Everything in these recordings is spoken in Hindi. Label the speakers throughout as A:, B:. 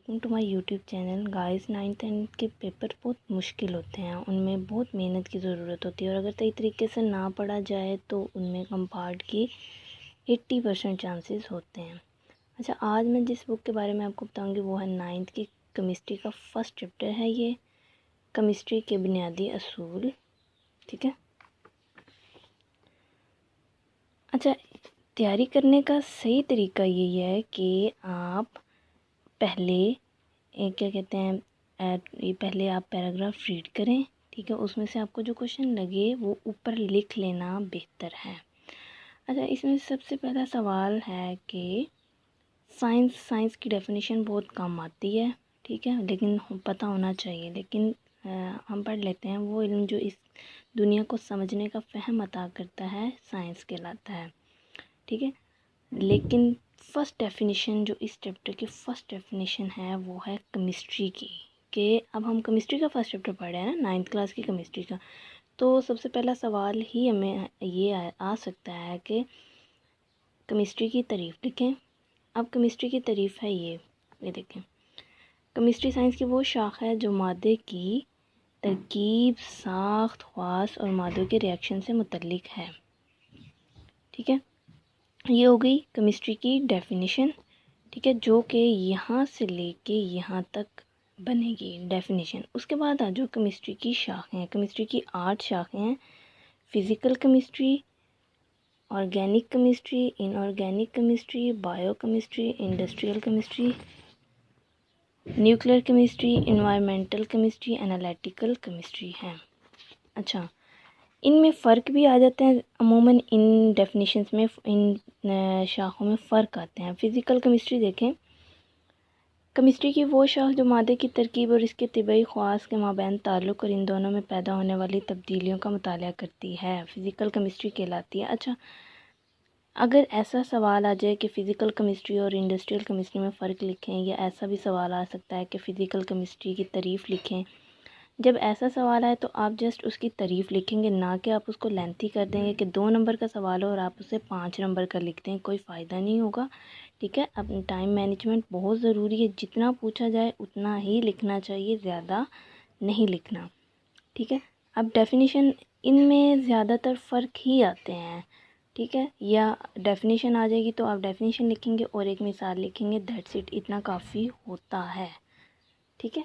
A: Welcome to my YouTube channel. Guys 9th 10th के पेपर बहुत मुश्किल होते हैं, उनमें बहुत मेहनत की ज़रूरत होती है और अगर सही तरीके से ना पढ़ा जाए तो उनमें कंपार्ट की 80% चांसेस होते हैं। अच्छा, आज मैं जिस बुक के बारे में आपको बताऊंगी वो है 9th की केमिस्ट्री का फर्स्ट चैप्टर है। ये केमिस्ट्री के बुनियादी असूल। ठीक है। अच्छा, तैयारी करने का सही तरीका यही है कि आप पहले क्या कहते हैं, ये पहले आप पैराग्राफ रीड करें। ठीक है, उसमें से आपको जो क्वेश्चन लगे वो ऊपर लिख लेना बेहतर है। अच्छा, इसमें सबसे पहला सवाल है कि साइंस की डेफिनेशन बहुत कम आती है। ठीक है, लेकिन पता होना चाहिए। लेकिन हम पढ़ लेते हैं। वो इल्म जो इस दुनिया को समझने का फ़हम अता करता है साइंस कहलाता है। ठीक है, लेकिन फ़र्स्ट डेफिनेशन जो इस चैप्टर की फ़र्स्ट डेफिनेशन है वो है केमिस्ट्री की। कि अब हम केमिस्ट्री का फ़र्स्ट चैप्टर पढ़ रहे हैं ना, 9th क्लास की केमिस्ट्री का। तो सबसे पहला सवाल ही हमें ये आ सकता है कि केमिस्ट्री की तारीफ़ लिखें। अब केमिस्ट्री की तारीफ़ है ये देखें। केमिस्ट्री साइंस की वो शाख है जो मादे की तरकीब, साख्त, ख़वास और मादों के रिएक्शन से मुतल्लिक है। ठीक है, ये हो गई केमिस्ट्री की डेफिनेशन। ठीक है, जो कि यहाँ से लेके यहाँ तक बनेगी डेफिनेशन। उसके बाद आ जाओ केमिस्ट्री की शाखें। केमिस्ट्री की 8 शाखें हैं। Physical chemistry, organic chemistry, inorganic chemistry, bio chemistry, industrial chemistry, nuclear chemistry, environmental chemistry, analytical chemistry है। अच्छा, इनमें फ़र्क भी आ जाते हैं। अमूमन इन डेफिनेशंस में, इन शाखों में फ़र्क आते हैं। फ़िज़िकल केमिस्ट्री देखें। केमिस्ट्री की वो शाख जो मादे की तरकीब और इसके तिबई ख़वास के माबैन ताल्लुक़ और इन दोनों में पैदा होने वाली तब्दीलियों का मुताला करती है, फ़िज़िकल केमिस्ट्री कहलाती है। अच्छा, अगर ऐसा सवाल आ जाए कि फ़िज़िकल केमिस्ट्री और इंडस्ट्रियल केमिस्ट्री में फ़र्क लिखें, या ऐसा भी सवाल आ सकता है कि फ़िज़िकल केमिस्ट्री की तारीफ़ लिखें। जब ऐसा सवाल आए तो आप जस्ट उसकी तारीफ़ लिखेंगे, ना कि आप उसको लेंथी कर देंगे कि 2 नंबर का सवाल हो और आप उसे 5 नंबर का लिख दें। कोई फ़ायदा नहीं होगा। ठीक है, अब टाइम मैनेजमेंट बहुत ज़रूरी है। जितना पूछा जाए उतना ही लिखना चाहिए, ज़्यादा नहीं लिखना। ठीक है, अब डेफिनेशन, इनमें ज़्यादातर फ़र्क ही आते हैं। ठीक है, या डेफिनेशन आ जाएगी तो आप डेफिनेशन लिखेंगे और एक मिसाल लिखेंगे, दैट्स इट। इतना काफ़ी होता है। ठीक है,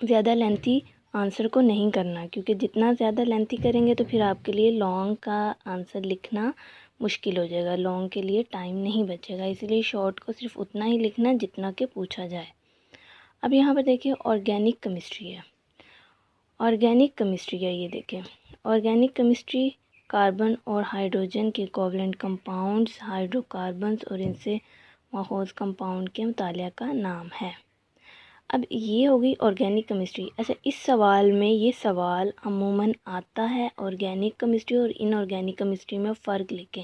A: ज़्यादा लेंथी आंसर को नहीं करना, क्योंकि जितना ज़्यादा लेंथी करेंगे तो फिर आपके लिए लॉन्ग का आंसर लिखना मुश्किल हो जाएगा, लॉन्ग के लिए टाइम नहीं बचेगा। इसलिए शॉर्ट को सिर्फ उतना ही लिखना जितना कि पूछा जाए। अब यहाँ पर देखिए ऑर्गेनिक केमिस्ट्री है। ऑर्गेनिक केमिस्ट्री है, ये देखें। ऑर्गेनिक केमिस्ट्री कार्बन और हाइड्रोजन के कोवलेंट कंपाउंड्स, हाइड्रोकार्बन्स और इनसे माखूज़ कंपाउंड के मुतालिया का नाम है। अब ये हो गई ऑर्गेनिक केमिस्ट्री। अच्छा, इस सवाल में ये सवाल अमूमन आता है ऑर्गेनिक केमिस्ट्री और इनऑर्गेनिक केमिस्ट्री में फ़र्क लिखें।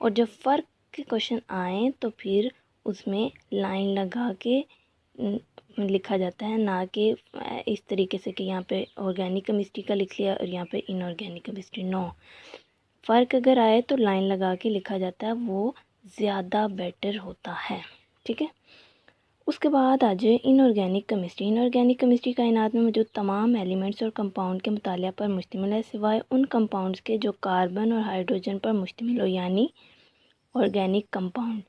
A: और जब फ़र्क के क्वेश्चन आए तो फिर उसमें लाइन लगा के लिखा जाता है, ना कि इस तरीके से कि यहाँ पे ऑर्गेनिक केमिस्ट्री का लिख लिया और यहाँ पे इनऑर्गेनिक केमिस्ट्री। नो, फ़र्क अगर आए तो लाइन लगा के लिखा जाता है, वो ज़्यादा बेटर होता है। ठीक है, उसके बाद आ जाए इनऑर्गेनिक केमिस्ट्री। इनऑर्गेनिक केमिस्ट्री कायनात में मौजूद तमाम एलिमेंट्स और कंपाउंड के मुतालिया पर मुश्तमिल है, सिवाय उन कंपाउंड्स के जो कार्बन और हाइड्रोजन पर मुश्तमिल हो, यानी ऑर्गेनिक कंपाउंड।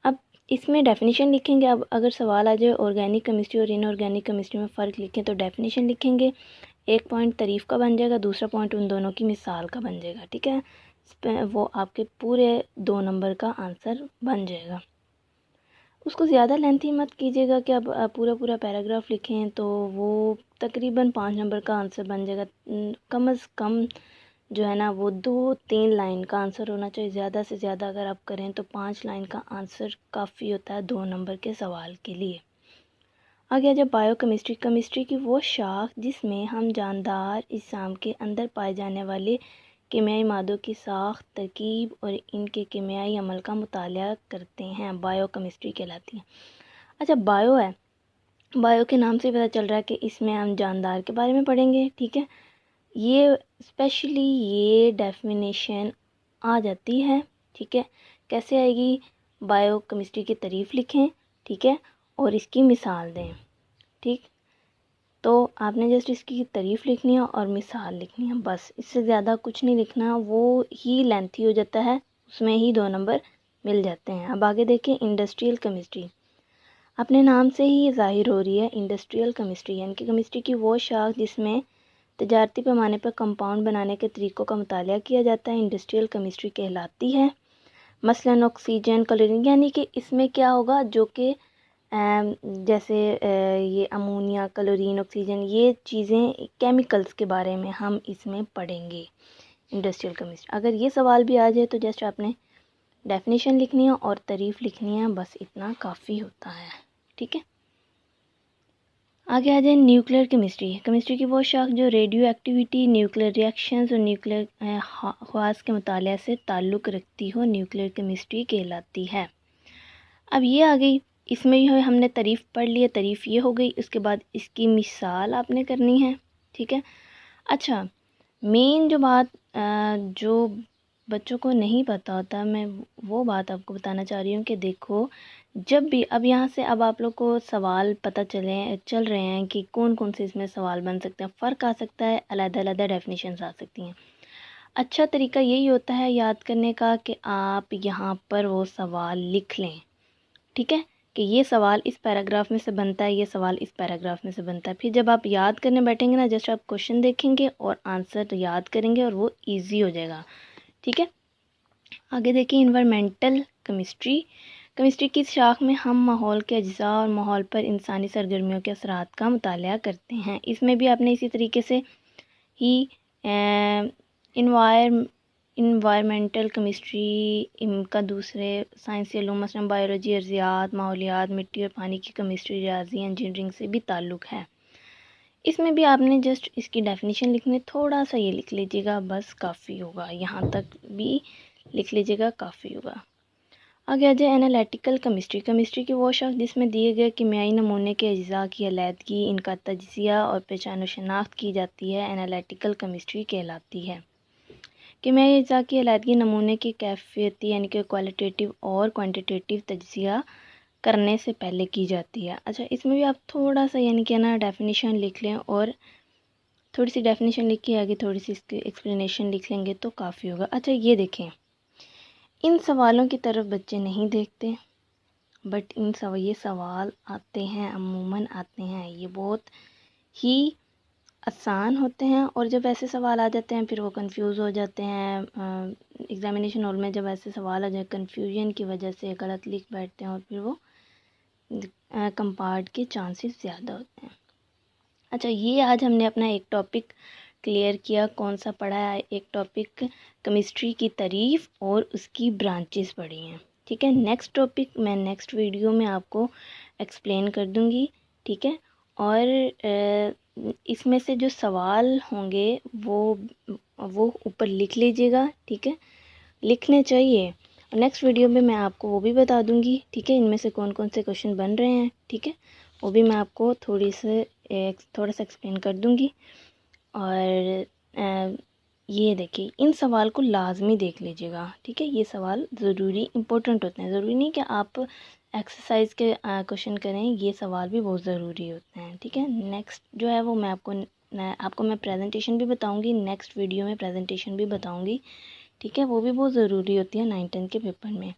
A: अब इसमें डेफिनेशन लिखेंगे। अब अगर सवाल आ जाए ऑर्गेनिक केमिस्ट्री और इनऑर्गेनिक केमिस्ट्री में फ़र्क लिखें तो डेफिनेशन लिखेंगे। एक पॉइंट तारीफ़ का बन जाएगा, दूसरा पॉइंट उन दोनों की मिसाल का बन जाएगा। ठीक है, वो आपके पूरे 2 नंबर का आंसर बन जाएगा। उसको ज़्यादा लेंथी मत कीजिएगा कि अब पूरा पैराग्राफ लिखें, तो वो तकरीबन 5 नंबर का आंसर बन जाएगा। कम से कम जो है ना वो 2-3 लाइन का आंसर होना चाहिए। ज़्यादा से ज़्यादा अगर आप करें तो 5 लाइन का आंसर काफ़ी होता है 2 नंबर के सवाल के लिए। आ गया जब बायोकेमिस्ट्री। केमिस्ट्री की वो शाख जिसमें हम जानदार अजसाम के अंदर पाए जाने वाले कीमियाई मादों की साख्त, तरकीब और इनके कीमियाई अमल का मुताला करते हैं, बायोकेमिस्ट्री कहलाती है। अच्छा, बायो है, बायो के नाम से पता चल रहा है कि इसमें हम जानदार के बारे में पढ़ेंगे। ठीक है, ये स्पेशली ये डेफिनेशन आ जाती है। ठीक है, कैसे आएगी? बायोकेमिस्ट्री की तारीफ़ लिखें। ठीक है, और इसकी मिसाल दें। ठीक, तो आपने जस्ट इसकी तारीफ़ लिखनी है और मिसाल लिखनी है, बस इससे ज़्यादा कुछ नहीं लिखना, वो ही लेंथी हो जाता है, उसमें ही 2 नंबर मिल जाते हैं। अब आगे देखें, इंडस्ट्रियल केमिस्ट्री। अपने नाम से ही ये ज़ाहिर हो रही है, इंडस्ट्रियल केमिस्ट्री यानी कि केमिस्ट्री की वो शाख जिसमें तजारती पैमाने पर कंपाउंड बनाने के तरीक़ों का मुतालिया किया जाता है, इंडस्ट्रियल केमिस्ट्री कहलाती है। मसलन ऑक्सीजन, क्लोरीन, यानी कि इसमें क्या होगा, जो कि जैसे ये अमोनिया, क्लोरीन, ऑक्सीजन, ये चीज़ें केमिकल्स के बारे में हम इसमें पढ़ेंगे इंडस्ट्रियल केमिस्ट्री। अगर ये सवाल भी आ जाए तो जस्ट आपने डेफिनेशन लिखनी है और तारीफ़ लिखनी है, बस इतना काफ़ी होता है। ठीक है, आगे आ जाए न्यूक्लियर केमिस्ट्री। केमिस्ट्री की वो शाख जो रेडियो एक्टिविटी, न्यूक्लियर रिएक्शंस और न्यूक्लियर ख़वास के मुताले से ताल्लुक़ रखती हो, न्यूक्लियर केमिस्ट्री कहलाती है। अब ये आ गई, इसमें जो है हमने तारीफ़ पढ़ ली है, तारीफ़ ये हो गई, उसके बाद इसकी मिसाल आपने करनी है। ठीक है, अच्छा, मेन जो बात जो बच्चों को नहीं पता होता, मैं वो बात आपको बताना चाह रही हूँ कि देखो, जब भी अब यहाँ से अब आप लोग को सवाल पता चल रहे हैं कि कौन कौन से इसमें सवाल बन सकते हैं, फ़र्क आ सकता है, अलग-अलग डेफिनेशंस आ सकती हैं। अच्छा तरीका यही होता है याद करने का कि आप यहाँ पर वो सवाल लिख लें। ठीक है, कि ये सवाल इस पैराग्राफ में से बनता है, ये सवाल इस पैराग्राफ में से बनता है। फिर जब आप याद करने बैठेंगे ना, जस्ट आप क्वेश्चन देखेंगे और आंसर याद करेंगे और वो ईजी हो जाएगा। ठीक है, आगे देखिए, इन्वायरमेंटल केमिस्ट्री। केमिस्ट्री की शाख में हम माहौल के अज्जा और माहौल पर इंसानी सरगर्मियों के असरात का मुतालिया करते हैं। इसमें भी आपने इसी तरीके से ही इन्वायरमेंटल केमिस्ट्री का दूसरे साइंसी इल्म मसलन बायोलॉजी, अर्जियात, माहौलियात, मिट्टी और पानी की केमिस्ट्री, रियाजी, इंजीनियरिंग से भी ताल्लुक़ है। इसमें भी आपने जस्ट इसकी डेफिनेशन लिखनी, थोड़ा सा ये लिख लीजिएगा, बस काफ़ी होगा, यहाँ तक भी लिख लीजिएगा, काफ़ी होगा। आगे आ जाए एनालिटिकल केमिस्ट्री। केमिस्ट्री की वो शाख जिसमें दिए गए कीमियाई नमूने के अज्जा की अलैदगी, इनका तज्ज़िया और पहचान व शनाख्त की जाती है, एनालिटिकल केमिस्ट्री कहलाती है। कीमियाई अज्जा की अलैदगी नमूने की कैफियती यानी कि क्वालिटेटिव और क्वांटिटेटिव तज्ज़िया करने से पहले की जाती है। अच्छा, इसमें भी आप थोड़ा सा यानी कि ना डेफिनेशन लिख लें और थोड़ी सी डेफिनेशन लिख के आगे थोड़ी सी इसकी एक्सप्लेनेशन लिख लेंगे तो काफ़ी होगा। अच्छा, ये देखें, इन सवालों की तरफ बच्चे नहीं देखते, बट ये सवाल आते हैं, अमूमन आते हैं, ये बहुत ही आसान होते हैं और जब ऐसे सवाल आ जाते हैं फिर वो कंफ्यूज हो जाते हैं। एग्ज़ामिनेशन हॉल में जब ऐसे सवाल आ जाए, कंफ्यूजन की वजह से गलत लिख बैठते हैं और फिर वो कंपार्ट के चांसेस ज़्यादा होते हैं। अच्छा, ये आज हमने अपना एक टॉपिक क्लियर किया, कौन सा पढ़ा है, एक टॉपिक केमिस्ट्री की तारीफ़ और उसकी ब्रांचेस पढ़ी हैं। ठीक है, नेक्स्ट टॉपिक मैं नेक्स्ट वीडियो में आपको एक्सप्लेन कर दूँगी। ठीक है, और इसमें से जो सवाल होंगे वो ऊपर लिख लीजिएगा। ठीक है, लिखने चाहिए, और नेक्स्ट वीडियो में मैं आपको वो भी बता दूँगी। ठीक है, इनमें से कौन कौन से क्वेश्चन बन रहे हैं। ठीक है, वो भी मैं आपको थोड़ा सा एक्सप्लेन कर दूँगी। और ये देखिए, इन सवाल को लाजमी देख लीजिएगा। ठीक है, ये सवाल ज़रूरी इम्पोर्टेंट होते हैं, ज़रूरी नहीं कि आप एक्सरसाइज के क्वेश्चन करें, ये सवाल भी बहुत ज़रूरी होते हैं। ठीक है, नेक्स्ट जो है वो मैं आपको मैं प्रेजेंटेशन भी बताऊंगी, नेक्स्ट वीडियो में प्रेजेंटेशन भी बताऊंगी। ठीक है, वो भी बहुत ज़रूरी होती है 9th 10th के पेपर में।